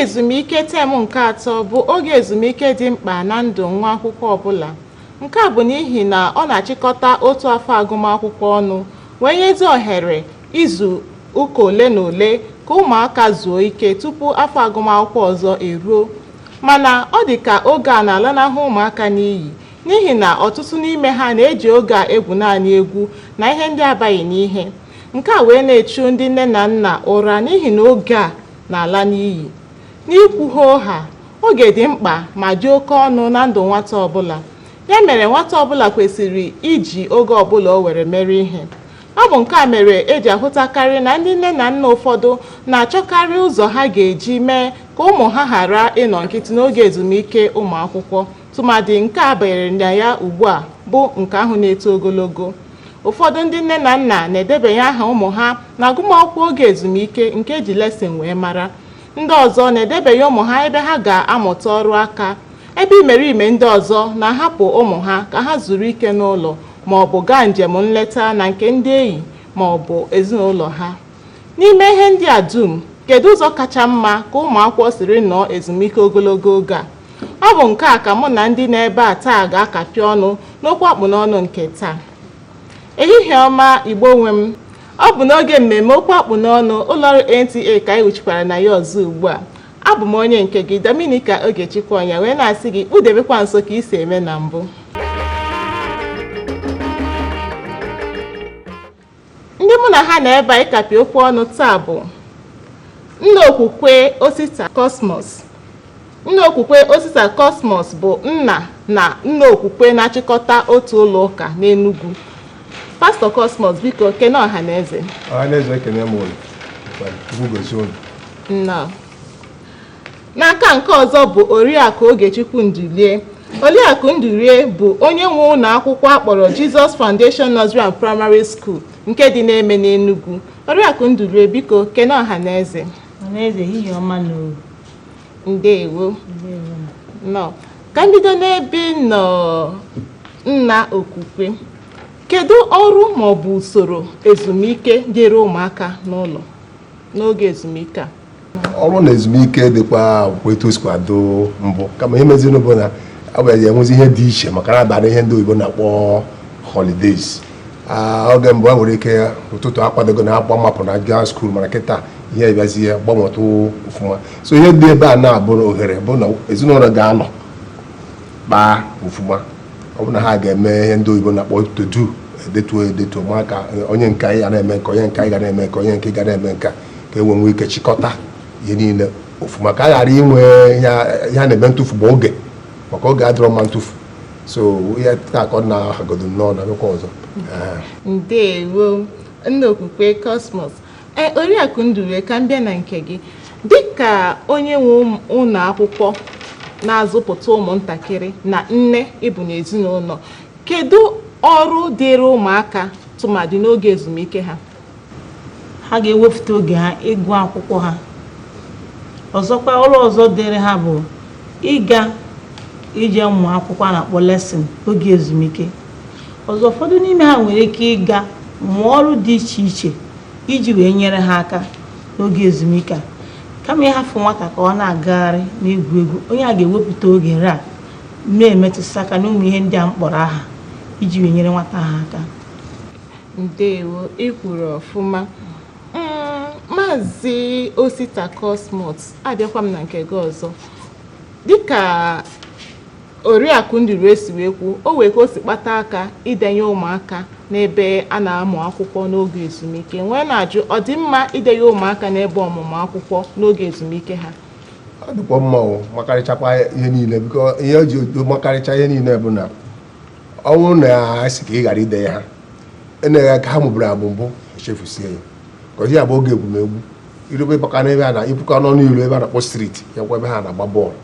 ezumike tem nke atọ bụ oge ezumike dị mkpa na ndụ nwa akwụkwọ ọbụla. Nke a bụ n'ihi na ọ na-achịkọta otu afọ agụmakwụkwọ ọnụ wee nyezi ohere izu ụka ole na ole ka ụmụaka zuo ike tupu afọ agụmakwụkwọ ọzọ eruo. Mana ọ dị ka oge a na-alanahụ ụmụaka n'iyi n'ihi na ọtụtụ n'ime ha na-eji oge a egwu naanị egwu na ihe ndị abaghị n'ihe. Nke a wee na-echu ndị nne na nna ụra n'ihi na oge a na-ala n'iyi. N'ikwuho ha, oge dị mkpa ma dị oke ọnụ na ndụ nwata ọbụla. Ya mere nwata ọbụla kwesịrị iji oge ọbụla o were mere ihe. Ọ bụ nke a mere eji ahụtakarị na ndị nne na nna ụfọdụ na-achọkarị ụzọ ha ga-eji mee ka ụmụ ha ghara ịnọ nkịtị n'oge ezumike ụmụ akwụkwọ, tụmadị nke a banyere na ya ugbu a bụ nke ahụ na-eto ogologo. Ụfọdụ ndị nne na nna na-edebanye aha ụmụ ha na agụmakwụkwọ oge ezumike nke eji lesin wee mara. Ndị ọzọ na-edebanye ụmụ ha ebe ha ga-amụta ọrụ aka, ebe imerime ndị ọzọ na-ahapụ ụmụ ha ka ha zuru ike n'ụlọ ma ọ bụ gaa njem nleta na nke ndị enyi ma ọ bụ ezinụlọ ha. N'ime ihe ndị a dum, kedu ụzọ kacha mma ka ụmụ akwụkwọ siri nọọ ezumike ogologo oge a? Ọ bụ nke a ka mụ na ndị n'ebe a taa ga-akapị ọnụ n'okwu akpụ n'ọnụ nke taa. Ehihie ọma Igbo nwe m, ọ bụ n'oge mmemme okwu akpụ n'ọnụ ụlọọrụ NTA ka anyị wuchikwara na ya ọzọ ugbu a. Abụ m onye nke gị Dominica Ogechukwonya wee na-asị gị kpụdebekwa nso ka isi eme na mbụ. Ndị mụ na ha na-ebe a ịkapị okwu ọnụ taa bụ nna okwukwe Osita Cosmos. Nna okwukwe Osita Cosmos bụ nna na nna okwukwe na-achịkọta otu ụlọ ụka n'Enugu. Pastor Cosmos, biko kene ọha na eze. Ọha na eze ekene m ụlọ. N'aka nke ọzọ bụ Oriakụ Ogechukwu Ndulie. Oriakụ Ndulie bụ onye nwe ụlọ akwụkwọ akpọrọ Jesus Foundation Nursery and Primary School nke dị n'Eme n'Enugu. Oriakụ Ndulie, biko kene ọha na eze. Ọhaneze ihe ọma n'oru. Ndeewo. Nọ. Ka m bido n'ebe nọ nna okwukwe. Kedu ọrụ ma ọ bụ usoro ezumike dịrị ụmụaka n'ụlọ n'oge ezumike a? Ọrụ na ezumike dịkwa etu o si kwado mbụ, kama ihe meziri bụ na agbanyeghị enwezi ihe dị iche maka na abịa ihe ndị oyibo na-akpọ holidays. Oge mbụ a nwere ike ụtụtụ akwadogo na akpa mapụ na gaa skuul, mana kịta ihe bịazie gbanwetụ ọfụma. So ihe dị ebe a na-abụ ohere bụ na ezinụlọ ga-anọ kpaa ọfụma. Ọ bụ na ha ga-eme ihe ndị oyibo na-akpọ to-do, edetu maka onye nke anyị ga na-eme nke onye nke anyị ga na-eme nke onye nke ga na-eme nka ka enwe nwee ike chịkọta ihe niile ọfụma ka a ghara inwe ihe a na-eme ntụfu bụ oge maka oge adịrọ mma ntụfu. So ihe akọ na hagodo nnọọ na akụkọ ọzọ. Ndeewo nna okwukwe Cosmos. Oriakụ Ndulie, ka m bịa na nke gị dịka onye nwe ụlọ akwụkwọ na-azụpụta ụmụntakịrị na nne ịbụ n'ezinụlọ, kedu ọrụ dịrị ụmụaka tụmadị n'oge ezumike ha? Ha ga-ewepụta oge ha ịgụ akwụkwọ ha. Ọzọkwa ọrụ ọzọ dịrị ha bụ ịga ije mmụ akwụkwọ a na-akpọ lesin oge ezumike. Ọzọ ụfọdụ n'ime ha nwere ike ịga mụọ ọrụ dị iche iche iji wee nyere ha aka n'oge ezumike a. Kama ịhafụ nwata ka ọ na-agagharị n'egwu egwu, onye a ga-ewepụta oge a na-emetụta aka n'ụmụ ihe ndị a mkpọrọ aha iji wee nyere nwata ha aka. Ndeewo, ị kwuru ọfụma. Maazị Osita Cosmos, abịakwa m na nke gị ọzọ. Dịka Oriakụ Ndulie si wee kwuo, o wee ka o si kpata aka idenye ụmụaka n'ebe a na-amụ akwụkwọ n'oge ezumike. Nwee na-ajụ, ọ dị mma idenye ụmụaka n'ebe ọmụmụ akwụkwọ n'oge ezumike ha? Ọ dịkwa mma makarịchakwa ihe niile, biko ihe o ji makarịcha ihe niile bụ na ọnwụ na-asị ka ị ghara ide ha eneghe ka ha mụbụrụ abụ mbụ echefusie ya ka ji abụ oge egwumegwu irobe baka n'ebe a na ipuka n'ọnụ ilu ebe a na-akpọ striti yakwa ebe ha na-agba bọọlụ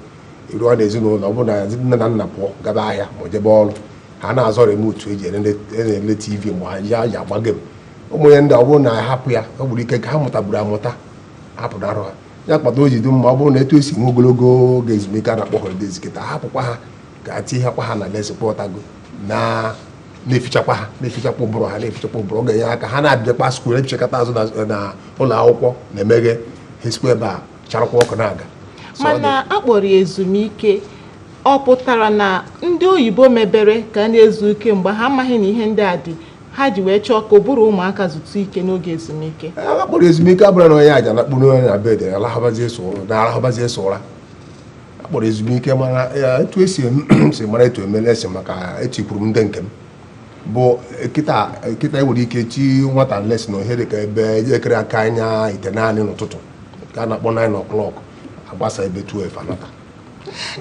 iruo na ezinụlọ. Ọ bụ na nne na nna pụọ gaba ahịa ma jebe ọrụ, ha na-azọ remotu eji ele TV mgbe ha ji agba gem. Ụmụ ya ndị ọ bụrụ na hapụ ya, ọ gburu ike ka ha mụtaburu amụta hapụrụ arụ ha. Ya kpata o ji dị mma ọ bụrụ na etu esi nwe ogologo oge ezumike a na-akpọ holidays kịta hapụkwa ha ka tinyekwa ha na lesin pọtago na-efichakwa ha na-efichakwa ụbụrụ ha na-efichakwa ụbụrụ. Ọ ga-enye aka ha na-abịakwa skuul efichakata azụ na ụlọ akwụkwọ na-emeghe ha sikwa ebe a charakwa ọkụ na-aga. mana akpọrọ ya ezumike ọ pụtara na ndị oyibo mebere ka a na-ezu ike mgbe ha amaghị na ihe ndị a dị ha ji wee chọọ ka ụbụrụ ụmụaka zụtụ ike n'oge ezumike akpọrọ ezumike abụrụ na onye aja na kpụrụ onye na bed na-arahụbazie so ụra akpọrọ ezumike mana etu esi mara etu eme lesson maka etikwuru m ndị nke m bụ kịta enwere ike chi nwata lesson ihe dị ka ebe elekere aka anya ite naanị n'ụtụtụ ka a na-akpọ 9 o'clock agbasa ebe 12 anata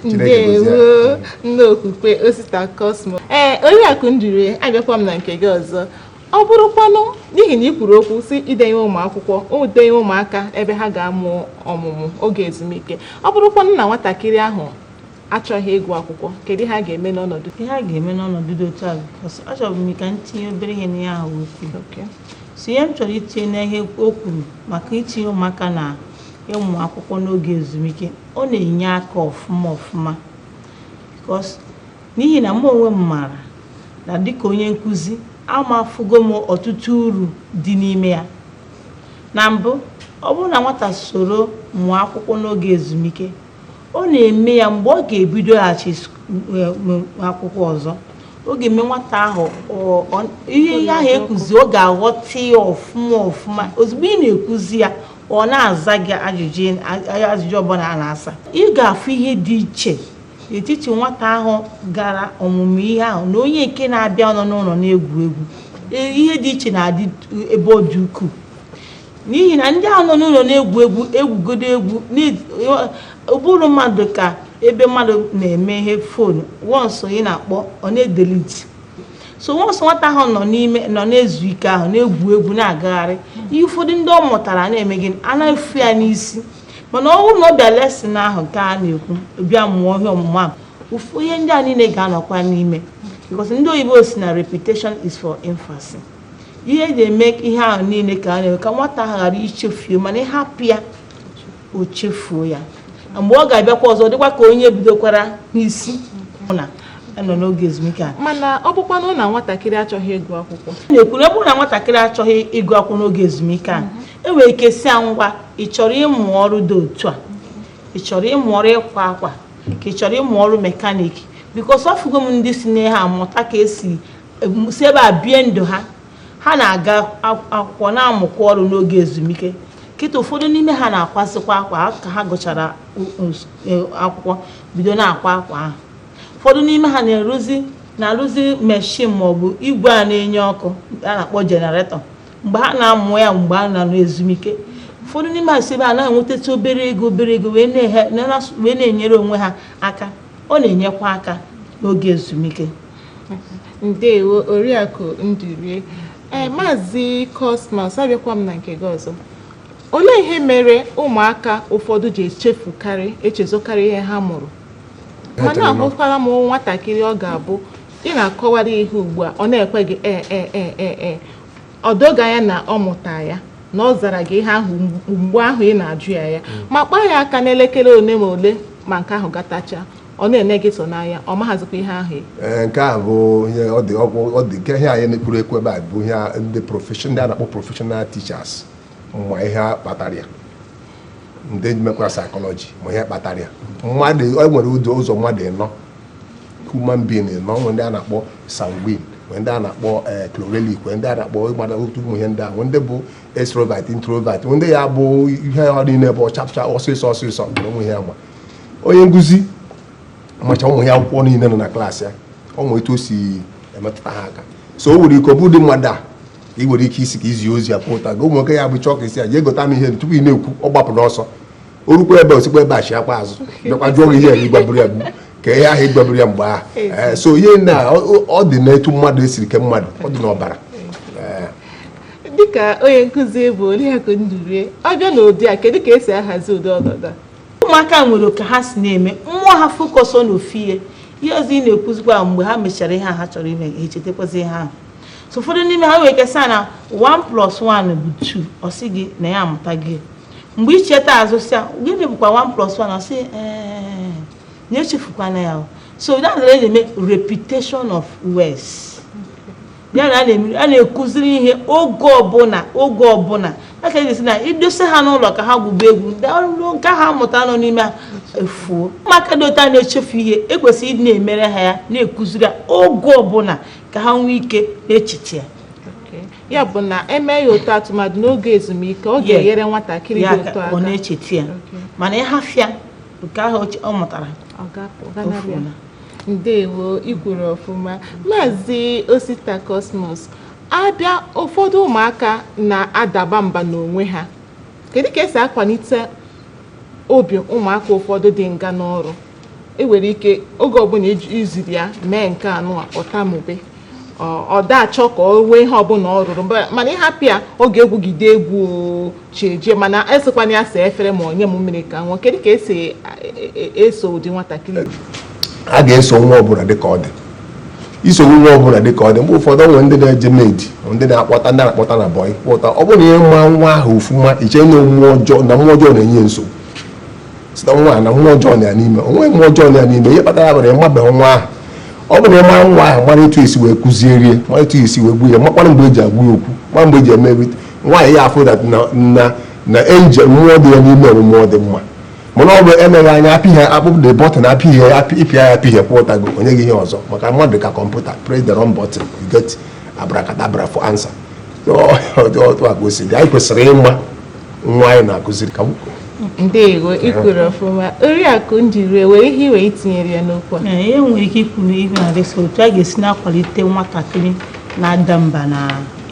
ndewo ndị okwukwe Osita Cosmo Oriakụ Nduru abịakwa m na nke gị ọzọ ọ bụrụkwanụ n'ihi na ị kwuru okwu si idenye ụmụ akwụkwọ idenye ụmụaka ebe ha ga-amụ ọmụmụ oge ezumike ọ bụrụkwanụ na nwatakịrị ahụ achọghị ịgụ akwụkwọ kedu ha ga-eme n'ọnọdụ ihe ha ga-eme n'ọnọdụ dị otu a achọrọ m ka m tinye obere ihe n'ihe ahụ okwu so ihe m chọrọ itinye n'ihe o kwuru maka itinye ụmụaka na ịmụ akwụkwọ n'oge ezumike ọ na-enye aka ọfụma n'ihi na mụ onwe m maara na dịka onye nkụzi amafugo m ọtụtụ uru dị n'ime ya. Na mbụ ọ bụrụ na nwata soro mụọ akwụkwọ n'oge ezumike ọ na-eme ya mgbe ọ ga-ebidoghachi akwụkwọ ọzọ ọ ga-eme nwata ahụ ihe ahụ ekuzi ọ ga-aghọta ya ọfụma ozugbo ị na-ekuzi ya ọ na-aza gị ajụjụ ọbụla a na-asa ị ga-afụ ihe dị iche n'etiti nwata ahụ gara ọmụmụ ihe ahụ na onye nke na-abịa nọ n'ụlọ na-egwu egwu ihe dị iche na-adị ebe ọ dị ukwuu n'ihi na ndị ahụ nọ n'ụlọ na-egwu egwu egwugodo egwu ụbụrụ mmadụ ka ebe mmadụ na-eme ihe fonu wọnsụ ị na-akpọ ọ na-edeliti so wọnsụ nwata ahụ nọ na-ezu ike ahụ na-egwu egwu na-agagharị ihe ụfọdụ ndị ọ mụtara na-eme gị anaghị ya n'isi mana ọ bụrụ na ọ bịa lesin ahụ ka a na-ekwu bịa mụọ ihe ọmụmụ ahụ ụfụ ihe ndị a niile ga-anọkwa n'ime because ndị oyibo si na repetition is for infancy ihe eji eme ihe ahụ niile ka a na-eme ka nwata ahụ ghara ichefuo mana ịhapụ ya o chefuo ya mgbe ọ ga-abịakwa ọzọ dịkwa ka onye bidokwara n'isi na nọ n'oge ezumike a. Mana ọ bụkwanụ na nwatakịrị achọghị ịgụ akwụkwọ na-ekwu na ọ bụrụ na nwatakịrị achọghị ịgụ akwụkwọ n'oge ezumike a enwere ike si ngwa ị chọrọ ịmụ ọrụ dị otu a ị chọrọ ịmụ ọrụ ịkwa akwa ka ị chọrọ ịmụ ọrụ mekaniki bikos ọ fụgo m ndị si na ha amụta ka esi si ebe a bie ndụ ha na-aga akwụkwọ na-amụkwa ọrụ n'oge ezumike kịta ụfọdụ n'ime ha na-akwasịkwa akwa ka ha gụchara akwụkwọ bido na-akwa akwa ahụ ụfọdụ n'ime ha na-arụzi meshin maọbụ igwe a na-enye ọkụ a na-akpọ jenaretọ mgbe ha na-amụ ya mgbe a nọ n'ezumike ụfọdụ n'ime ha si ebe a na-enwetacha obere ego wee na-enyere onwe ha aka ọ na-enyekwa aka n'oge ezumike. Ndewo Oriakụ Nduru Maazị Cosmas abịakwa m na nke gị ọzọ olee ihe mere ụmụaka ụfọdụ ji echezokarị ihe ha mụrụ mana ahụkwara m nwatakịrị ọ ga-abụ ị na-akọwara ihe ugbu a ọ na-ekwe gị ọ doga ya na ọ mụta ya na ọ zara gị ihe ahụ mgbe ahụ ị na-ajụ ya ma kpaa ya aka n'elekere ole ma ole ma nke ahụ gatacha ọ na-ene gị so n'anya ọ maghazikwa ihe ahụ nke a bụ ihe ọ dị nke ihe anyị na-ekwuru ekwu ebe a bụ ihe ndị a na-akpọ professional teachers ma ihe kpatara ya ndị mekwa psychology ma ihe kpatara ya mmadụ nwere ụzọ mmadụ ịnọ human being ịnọ nwere ndị a na-akpọ sanguine nwere ndị a na-akpọ chlorelic nwere ndị a na-akpọ ịgbada otu ụmụ ihe ndị a nwere ndị bụ extrovert introvert nwere ndị ya bụ ihe ọ niile bụ ọchapụcha ọsịsọ na ụmụ ihe ama onye nkụzi macha ụmụ ya akwụkwọ niile nọ na klaasị ya ọ nwere etu o si emetụta ha aka so o nwere ike ọ bụ ụdị mmadụ a ị nwere ike isi ka izi ozi ya pụta gị ụmụ nwoke ya bụ chọọ ka isi ya jee gota m ihe tupu ị na-ekwu ọ gbapụ n'ọsọ o rukwa ebe osikwa ebe a chi akpa azụ bịakwa jụọ gị ihe ịgbaburu ya ka ihe ahụ ịgbaburu ya mgbe ahụ so ihe na ọ dị n'etu mmadụ esiri ke mmadụ ọ dị n'ọbara. Dịka onye nkụzi bụ Oriakụ Nduru ọ bịa n'ụdị a kedu ka esi ahazi ụdị ọnọdụ a? Ụmụaka nwere ka ha si na-eme mmụọ ha fokọsọ n'ofu ihe ọzọ ị na-ekwuzikwa mgbe ha mechara ihe ha chọrọ ime echetakwazi ihe ahụ so ụfọdụ n'ime ha wee kesa na 1+1 bụ 2 ọ sị gị na ya amụta gị mgbe ị cheta azụ sị gịnị bụkwa 1+1 ọ sị na-echefukwana ya so that na-eme repetition of words ya na a na-ekuziri ihe oge ọbụla aka esi na idosa ha n'ụlọ ka ha gwuba egwu nke ha mụta nọ n'ime efuo ụmụaka dị ụta na-echefu ihe ekwesịrị ịdị na-emere ha ya na-ekuziri oge ọbụla ka ha nwee ike na-echiche ya ya bụ na eme ya otu atụmadụ n'oge ezumike ọ ga-enyere nwatakịrị dị otu aka ọ na-echeta ya mana ịhafịa nke ahụ ọ mụtara ndewo ikwuru ọfụma Maazị Osita Cosmos abịa ụfọdụ ụmụaka na-adaba mba n'onwe ha kedu ka esi akwalite obi ụmụaka ụfọdụ dị nga n'ọrụ enwere ike oge ọbụla iziri ya mee nke anụ ọtamube ọ da-achọ ka o nwee ihe ọbụla ọ rụrụ mana ịhapụ ya oge egwugide egwu cheje mana esekwana ya see efere ma onye m mmiri ka nwa kedu ka esi eso ụdị nwatakịrị a ga-eso nwa ọbụla dịka ọ dị iso nwa ọbụla dịka ọ dị mgbe ụfọdụ nwere ndị na-eje medi ndị na-akpọta na bọị kpọta ọ bụrụ na ihe mma nwa ahụ ofuma iche na mmụọ ọjọọ na-enye nsogbu site nwa na mmụọ ọjọọ na ya n'ime onwe mmụọ ọjọọ na ya n'ime ihe kpatara ya bụrụ ịmabeghị nwa ahụ ọ bụrụ na ịmara nwa ahụ mara etu esi wee kụzierie mara etu esi wee gbuo ya makwara mgbe eji agbu ya okwu mara mgbe eji eme nwaanyị ya afụ na enje mmụọ dị ya n'ime mmụọ dị mma mana ọ bụ emeghị anya apịghị akpụpụ the button ịpịa ya apịghị kwụ ụtago onye gị ihe ọzọ maka mmadụ ka kọmputa press the wrong button you get abracadabra for answer otu a ka o si dị anyị kwesịrị ịma nwa anyị na-akụziri ka ndewo ikwuru ọfụma Oriakụ Njiri were ihe iwe itinyere ya n'okwu a ihe nwere ike ikwu n'ihe na-adịsa otu a ga-esi na-akwalite nwatakịrị na-ada mba na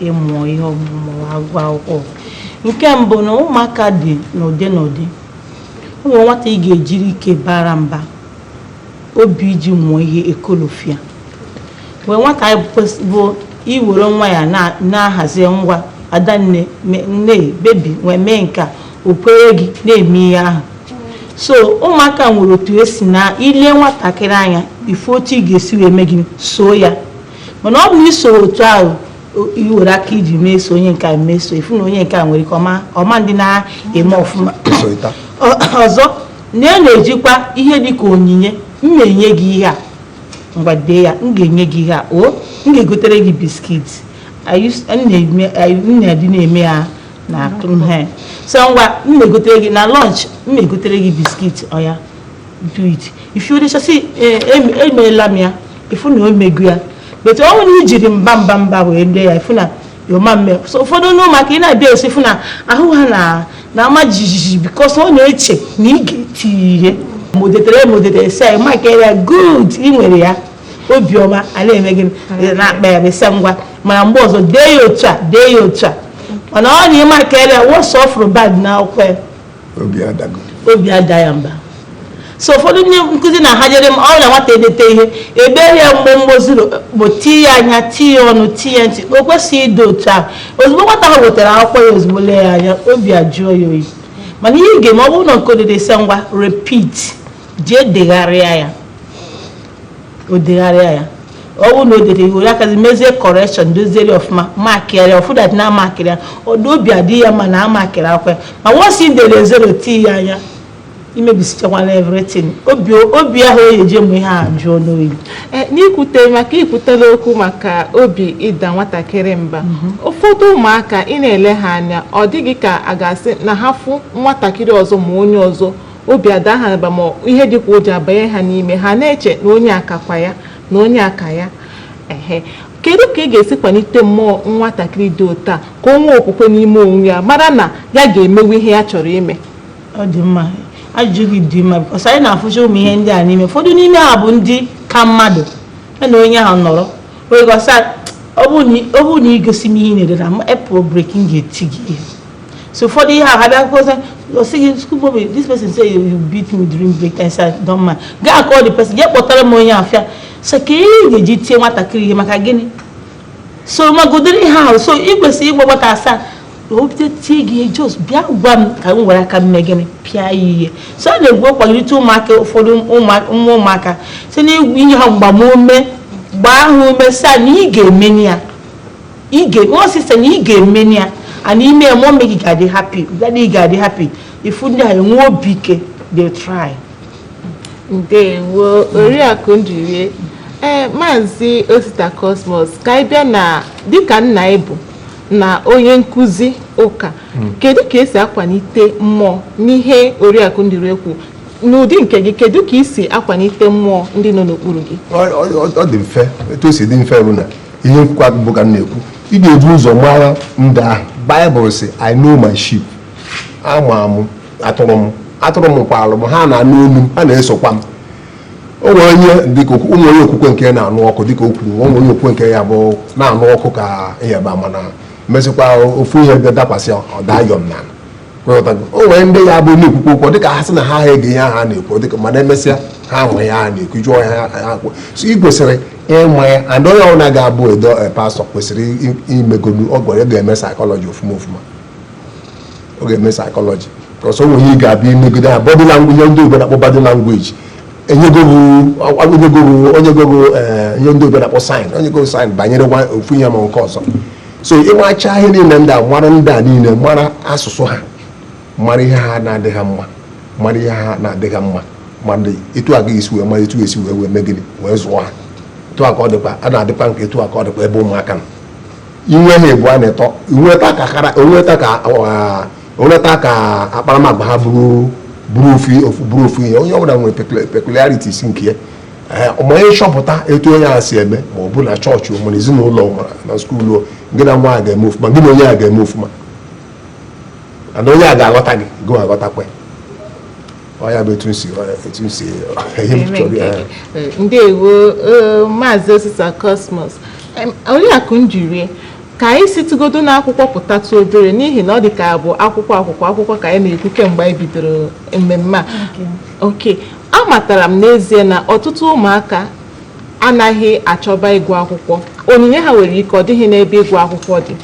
ịmụ ihe ọmụmụ agụ akwụkwọ nke mbụ na ụmụaka dị n'ụdị ụmụ nwata ị ga-ejiri ike bara mba obi iji mụọ ihe ekolofia wee nwata bụ iwere nwa ya na-ahazi ngwa adanne nne bebi wee mee nka o kwere gị na-eme ihe ahụ so ụmụaka nwere otu esi na ile nwatakịrị anya ife otu ị ga-esi wee mee gị so ya mana ọ bụ iso otu ahụ iwere aka iji meso onye nke meso ifu na onye nke nwere ike ọma ndị na-eme ọfụma ọzọ na-ejikwa ihe dịka onyinye m na-enye gị ihe a ngwa dee ya m ga-enye gị ihe a m ga-egotere gị biskit na-adị na-eme ya na so ngwa m na-egotere gị na lunch m na-egotere gị biskit ọya do it if you say emeela m ya ifu na o mego ya but ọ nwere ijiri mba wee ndị ya ifu na yoma mme so ụfọdụ n'ụmụaka ị na-abịa esi ifu na ahụ ha na-ama jijiji bikos ọ na-eche na ị ga-eti ihe modetere si anyị maka ya good ị nwere ya obiọma a na-eme gị na-akpa ya besa ngwa mana mgbe ọzọ dee ya otu a mana ọ na ịma ka ya wọsọfụrụ bad na akwụkwọ ya obi ada ya mba so ụfọdụ ndị nkụzi na-ahajere m ọ na nwata edete ihe ebe ya mgbe zuru bụ ti ya anya ti ya ọnụ ti ya ntị o kwesịghị ịdị otu ahụ ozugbo nwata ha wetara akwụkwọ ya ozugbo lee ya anya obi ajụọ ya oyi mana ihe ị ga-eme ọ bụrụ na nke odedesa ngwa repeat jee degharịa ya ọ bụrụ na o dere ihu ya kazi mezie correction doziere ọfụma makịrị ọfụdat na amakịrị ya ọdụ obi adị ya ma na amakịrị akwụkwọ ya ma wọsi dere zero ti ya anya imebisichakwala everything obi ahụ o eje mụ ihe a jụọ n'oyi ikwutela okwu maka obi ịda nwatakịrị mba ụfọdụ ụmụaka ị na-ele ha anya ọ dịghị ka a ga-asị na ha fụ nwatakịrị ọzọ ma onye ọzọ obi ada ha mba ma ihe dịkwa o ji abanye ha n'ime ha na-eche na onye akakwa ya na onye aka ya kedu ka ị ga-esi kwalite mmụọ nwatakịrị dị otu a ka o nwee okwukwe n'ime onwe ya mara na ya ga-emewe ihe ya chọrọ ime ọ dị mma ajụjụ gị dị mma bikọs anyị na-afụcha ụmụ ihe ndị a n'ime ụfọdụ n'ime ha bụ ndị ka mmadụ na onye ahụ nọrọ ọ bụ na igosi m ihe na-ede na epụl brekin ga-eti gị ihe so ụfọdụ ihe ahụ abịa kọsa osi gị school boy this person say you beat me during break time say don't mind gaa call the person jee kpọtara m onye afịa so ka ị ga-eji tie nwatakịrị ihe maka gịnị so magodoro ihe ahụ so ị kwesịrị ịgwa nwata asaa obido tie gị jos bịa gwa m ka m were aka mme gịnị pịa ya ihe so a na-egwu kwalite ụmụaka ụfọdụ ụmụaka site n'egwu ihe ha mgbamume gbaa ha ume saa na ị ga-emeni ya osise na ị ga-emeni ya and ime ya mọmi gị ga-adị happy daddy ga-adị happy ifu ndị a enwe obi ike they try. Ndewo Oriakụ Njiri Maazị Osita Cosmos ka ị bịa na dịka nna ịbụ na onye nkụzi ụka kedu ka esi akwalite mmụọ n'ihe Oriakụ Ndirekwu n'ụdị nke gị kedu ka isi akwalite mmụọ ndị nọ n'okpuru gị? Ọ dị mfe, etu o si dị mfe bụ na ihe nkwukwa bụ ka m na-ekwu ị ga-ebu ụzọ mara ndị ahụ. Baịbụl sị I know my sheep, ama m atụrụ m kwalụ m, ha na-anụ olu m, ha na-esokwa m. O nwere onye dịka ụmụ onye okwukwe nke na-anụ ọkụ dịka o kwuru, onwe onye okwukwe nke ya bụ na-anụ ọkụ ka ịyaba, mana mesịkwa ofu ihe dakwasị ọdayọm na o nwere ndị ya bụ na-ekwukwe okwu dịka ha sị na ha ege ihe ha na-ekwu dịka mana emesịa ha nwe ya ha na-ekwu jụọ ya ha kwụ. So ị kwesịrị ịma ya, and onye ọbụla ga-abụ edo pastọ kwesịrị imegolu ọgwụ ga-eme saịkọlọji ofụma ọ ga-eme saịkọlọji kọsọ onwe ihe ị ga-abịa imegide ha bọdị langweji, ihe ndị obodo na-akpọ bọdị langweji onyegogo ihe ndị obodo na-akpọ saịn, onyego saịn banyere ofu ihe ma nke ọzọ. So ịmacha ihe niile ndị a, mara ndị a niile, mara asụsụ ha, mara ihe ha na-adị ha mma, mara ihe ha na-adị ha mma, mana etu a ga-esi wee mara etu esi wee mee gịnị wee zụọ ha. Etu a ka ọ dịkwa, a na-adịkwa nke etu a ka ọ dịkwa ebe ụmụaka nọ. Inwe ha ebu a na-etọ, onweta ka akparamagwa ha bụrụ ofu ihe. Onye ọbụla nwere peculiarities nke ya. Ma onye nchọpụta etu onye a si eme, ma ọ bụ na chọọchị ma ezinụlọ na skuulu, gị na nwa a ga-eme ofụma, gị na onye a ga-eme ofụma, na onye a ga-aghọta gị, gị aghọtakwa ya bụ etu nsi ndewo Maazị Osita Cosmos. Oriakụ Njiri, ka anyị situgodo n'akwụkwọ pụtatụ obere n'ihi na ọ dị ka bụ akwụkwọ ka anyị na-ekwu kemgbe anyị bidoro mmemme a. Oke, amatara m n'ezie na ọtụtụ ụmụaka anaghị achọba ịgụ akwụkwọ, onyinye ha nwere ike ọ dịghị n'ebe ịgụ akwụkwọ dị.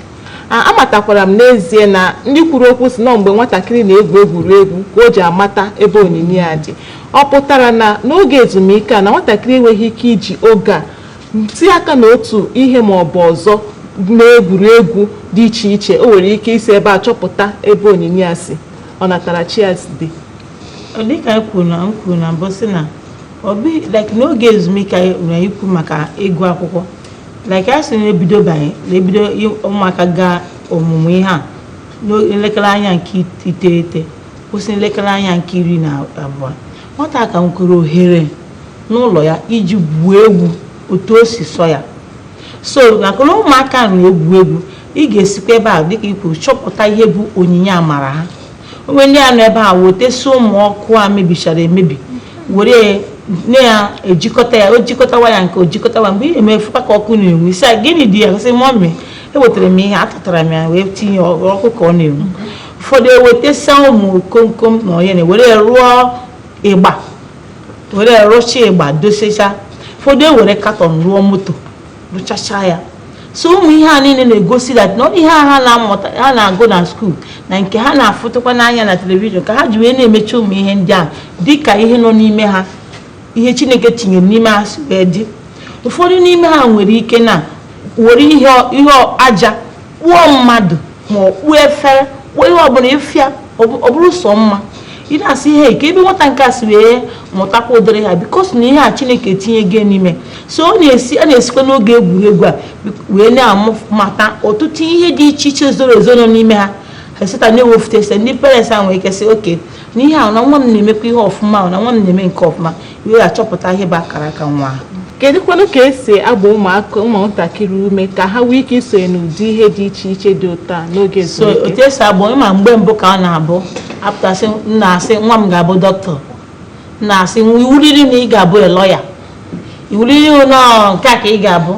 Amatakwara m n'ezie na ndị kwuru okwu si nọ mgbe nwatakịrị na-egwu egwuregwu ka o ji amata ebe onyinye ya dị. Ọ pụtara na n'oge ezumike a na nwatakịrị enweghị ike iji oge a tinye aka n'otu ihe ma ọ bụ ọzọ n'egwuregwu dị iche iche. O nwere ike isi ebe a chọpụta ebe onyinye ya si, ọ natara chi ya dị. Dịka kwuru na mbụ sị na obi like n'oge ezumike anyị ikwu maka ịgụ akwụkwọ, like a sị na-ebido ụmụaka gaa ọmụmụ ihe a n'elekere anya nke 9 kwụsị n'elekere anya nke 12. Nwata ka nwere ohere n'ụlọ ya iji gwuo egwu otu o si sọ ya. So maka na ụmụaka na-egwu egwu, ị ga-esikwa ebe a dịka ikwu chọpụta ihe bụ onyinye amara ha. Onwe ndị a nọ ebe a wetesi ụmụ ọkụ a mebichara emebi, were nne ya ejikọta ya, o jikọtawa ya nke o jikọtawa, mgbe ị emefukwa ka ọkụ na-enwu isi gịnị dị ya sị mọmị ewetara m ihe atụtara m ya wee tinye ọkụ ka ọ na-enwu. Ụfọdụ ewetesa ụmụ komkom na onye were rụọ ịgba, were rụcha ịgba dosecha. Ụfọdụ ewere katọn rụọ moto rụchacha ya. So ụmụ ihe a niile na-egosi that na ihe ha na-amụta, ha na-agụ na skuul na nke ha na-afụtụkwa n'anya na telivishọn ka ha ji wee na-emecha ụmụ ihe ndị a dịka ihe nọ n'ime ha, ihe Chineke tinyere n'ime ha si wee dị. Ụfọdụ n'ime ha nwere ike na were ihe aja kpụọ mmadụ ma ọ kpụọ efere kpụọ ihe ọbụla ịfịa ọ bụrụ sọ mma. Ị na-asị ihe ka ebe nwata nke a si wee mụtakwa ụdịrị ha bikos na ihe a Chineke tinye gị n'ime. So a na-esikwa n'oge egwuregwu a wee na-amụmata ọtụtụ ihe dị iche iche zoro ezo nọ n'ime ha. Ha sita na-ewefute ese ndị parents a nwere ike sị oke na ihe a na nwa m na-emekwa ihe ọfụma na nwa m na-eme nke ọfụma, wee achọpụta ihe bụ akara aka nwa. Kedụkwanụ ka esi agba ụmụntakịrị ume ka ha nwee ike isonye n'ụdị ihe dị iche iche dị ụtọ n'oge ezumike? So otu esi agba ịma mgbe mbụ ka ọ na-abụ apụtasị na-asị nwa m ga-abụ dọkịta, na-asị iwuriri na ị ga-abụ lọya, iwuriri nọ nke a ka ị ga-abụ.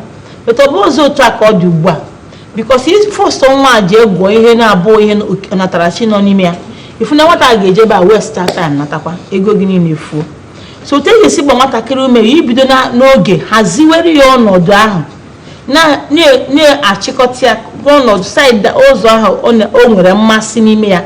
But ọ bụ ụzọ otu a ka ọ dị ugbu a bikos fọst nwa ji egwuo ihe na-abụ ihe ọnatarachi nọ n'ime ya. Ifu na nwata ga-eje ebe a west time natakwa ego gị niile efuo. So otu e ga-esi gba nwatakịrị ume ibido n'oge haziwere ya ọnọdụ ahụ na-achịkọta ya ọnọdụ saịdị ụzọ ahụ o nwere mmasị n'ime ya,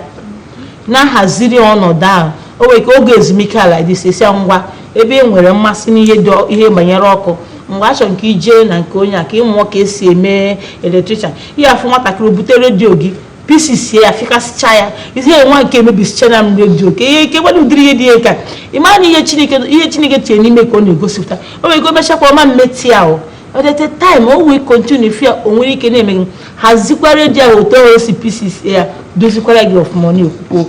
na-ahaziri ọnọdụ ahụ. O nwere ka oge ezumike ala dị sesi ngwa ebe e nwere mmasị n'ihe ihe banyere ọkụ, mgbe achọ nke ije na nke onye a ka ịmụọ ka esi eme eletrichan. Ihe afọ nwatakịrị bute redio gị pieces ya fikasịcha ya ihe nwa nke emebisicha na redio ka ihe ike gwada ụdịrị ihe dị ya ka ịma na ihe Chineke tinye n'ime ka ọ na-egosipụta. O nwere ike o mechakwa ọma mmeti ahụ at a time o we continue fear onwe ike na-eme hazikwa redio hotel OCPC ya dozikwara gị of money okwu.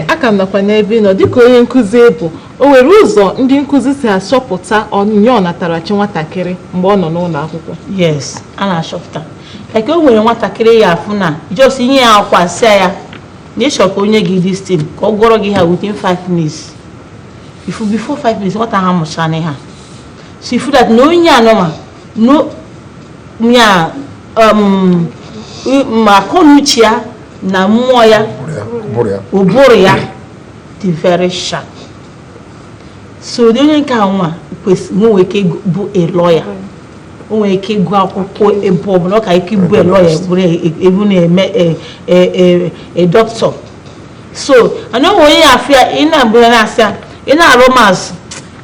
aka m nakwa n'ebe nọ dịka onye nkụzi bụ o nwere ụzọ ndị nkụzi si achọpụta onyinye ọnatarachi nwatakịrị mgbe ọ nọ n'ụlọ akwụkwọ? Yes, a na-achọpụta. Eke o nwere nwatakịrị ya afụ na just ihe ya akwa sia ya na ịchọ ka onye gị this thing ka ọ gwọrọ gị ha within 5 minutes. Before 5 minutes nwata ha mụcha na ha. So if that no onye anọma no nya ma konuchi ya na mmụọ ya ụbụrụ ya dị very sharp. So the onye nke nwa kwesịrị nwe ike bụ a lawyer. O nwere ike ịgụ akwụkwọ ebe ọbụla ọ ka ike bụ a lawyer bụrụ ebu na-eme a doctor. So ana onye afia ị na-abụ na-asị ị na-arụ mas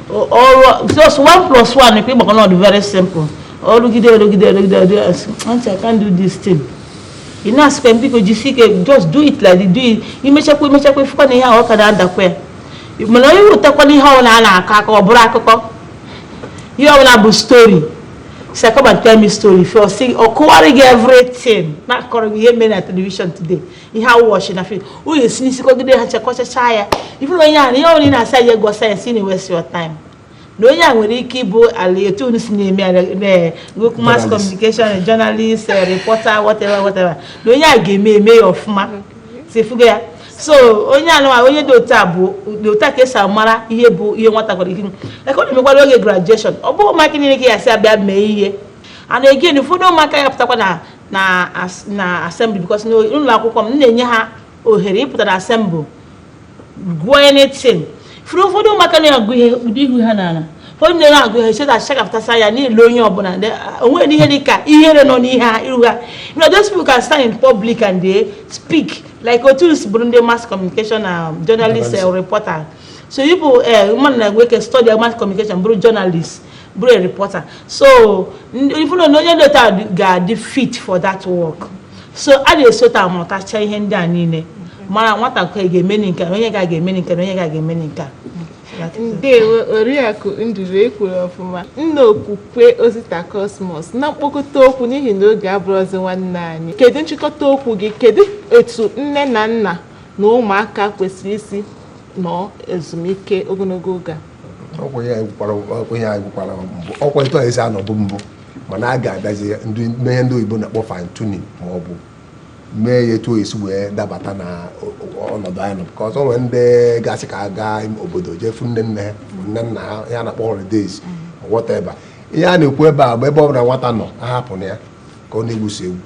or just 1 + 1 if you not very simple. Or I can't do this thing. You know, spend people just do it like they do it. You make sure funny how can I that you will take on how na or braco. You have a story. So come and tell me story. If you're saying or calling everything, not calling me men at television today. You have watching a film. Oh, you see, you go there, catch a child. If you only say you go say and waste your time. No, you will keep a tunes name, mass communication, journalist, reporter, whatever. No, you give me mayor of ma. See, forget. So, only know when you do tabu, you take a samara, you want to go. I call him a graduation. About making it, I said, bad may. And again, if you don't make up na assembly, because no, you don't come near her or he put an assembly. Go anything. If you don't make any agree with you, Hannah. For you know, I said that check after say I need loan your bonnet. When you hear no near you know, those people can stand in public and they speak. Like Otus Burundi mass communication journalist or reporter. So people woman like we can study mass communication, bro journalist, bro reporter. So if you know you don't fit for that work. So I dey sort of mota chai henda nine. Mara nwata ko ege meninka, onye ga ge meninka, onye ga ge meninka. Ndewo Oriakụ Nduru ekwuru ọfụma. Nna okwukwe Osita Cosmos na mkpokọta okwu n'ihi na oge abụrụzi nwanne anyị. Kedu nchịkọta okwu gị? Kedu etu nne na nna na ụmụaka kwesịrị isi nọ ezumike ogologo oge a? Ọkwa etu esi anọbụ mbụ mana a ga-abịazi mee ndị oyibo na-akpọ fine tuning ma ọ bụ mee ya etu esi wee dabata na ọnọdụ anyị nọ because onwe ndị gasị ka aga obodo jefu nne nna ha ya na-akpọ holidays whatever. Ihe a na-ekwu ebe a bụ ebe ọ bụla nwata nọ ahapụ ya ka ọ na-egwusi egwu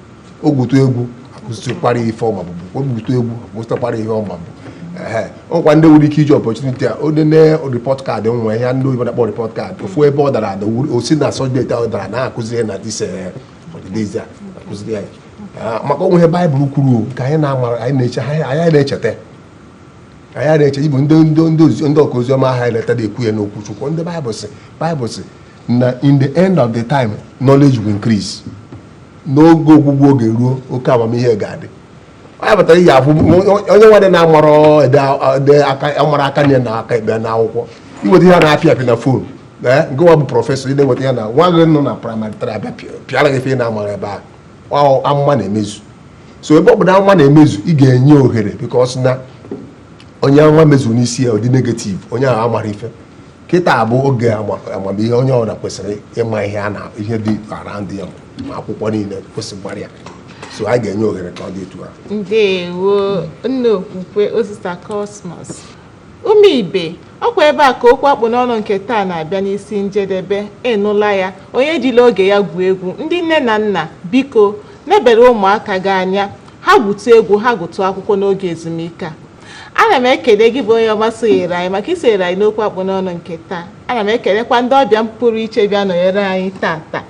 ogwutu egwu akụzitụkwara ife ọmabụbụ ogwutu egwu akụzitụkwara ihe ọmabụ ọkwa ndị nwere ike iji opportunity a odene report card nwe ya ndị oyibo na-akpọ report card ofu ebe ọ dara ada o si na subject ọ dara na-akụzi na this holidays a akụziri ya maka onwe ihe Baịbụl kwuru ka anyị na-amara anyị na-echeta ibu ndị ọka oziọma ahụ anyị letara ekwu ya n'okwu Chukwu. Ndị Baịbụl sị na in the end of the time knowledge will increase. N'oge ogwugwu oge ruo oke amamihe ga-adị. Onye batara ihe afụ onye nwadị na-amara aka nye na aka ekpe na akwụkwọ iweta ihe na-apịa na fon gụwa bụ prọfesọ ide nweta ya na nwa gị nọ na praịmarị tara abịa pịara gị ife na-amara ebe ahụ amụma na-emezu. So ebe ọ bụ na amụma na-emezu ị ga-enye ohere because na onye amụma mezuru n'isi ya ụdị negativ onye ahụ amara ife kịta bụ oge amamihe onye ọbụla kwesịrị ịma ihe dị around ya ma akwụkwọ niile kwesịrị ya. So I ga-enye ohere ka ọ dị etu a. Ndewo nna okwukwe Osita Cosmos. Ụmụ ibe ọkwa ebe a ka okwu akpụ n'ọnụ nke taa na-abịa n'isi njedebe. Ịnụla ya onye jila oge ya gwuo egwu. Ndị nne na nna biko nebere ụmụaka gị anya ha gwutu egwu ha gụtụ akwụkwọ n'oge ezumike a. Ana m ekele gị bụ onye ọma sonyere anyị maka isonyere anyị n'okwu akpụ n'ọnụ nke taa. Ana m ekelekwa ndị ọbịa pụrụ iche bịa nọnyere anyị tata.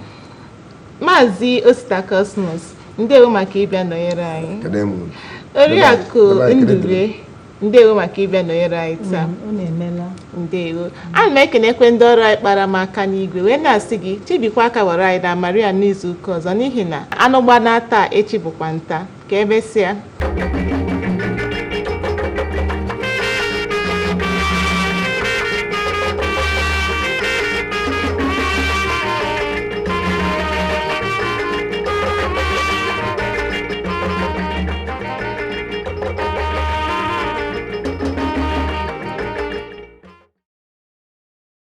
Maazị Osita Cosmos, ndewo maka ịbịa nọnyere anyị. Oriakụ Nduru, ndewo maka ịbịa nọnyere anyị taa. Ndewo. Ana m ekenekwe ndị ọrụ anyị kpara m aka n'igwe wee na-asị gị chibikwa aka were anyị na Maria n'izu ụka ọzọ n'ihi na anụ gbana taa echi bụkwa nta ka emesịa.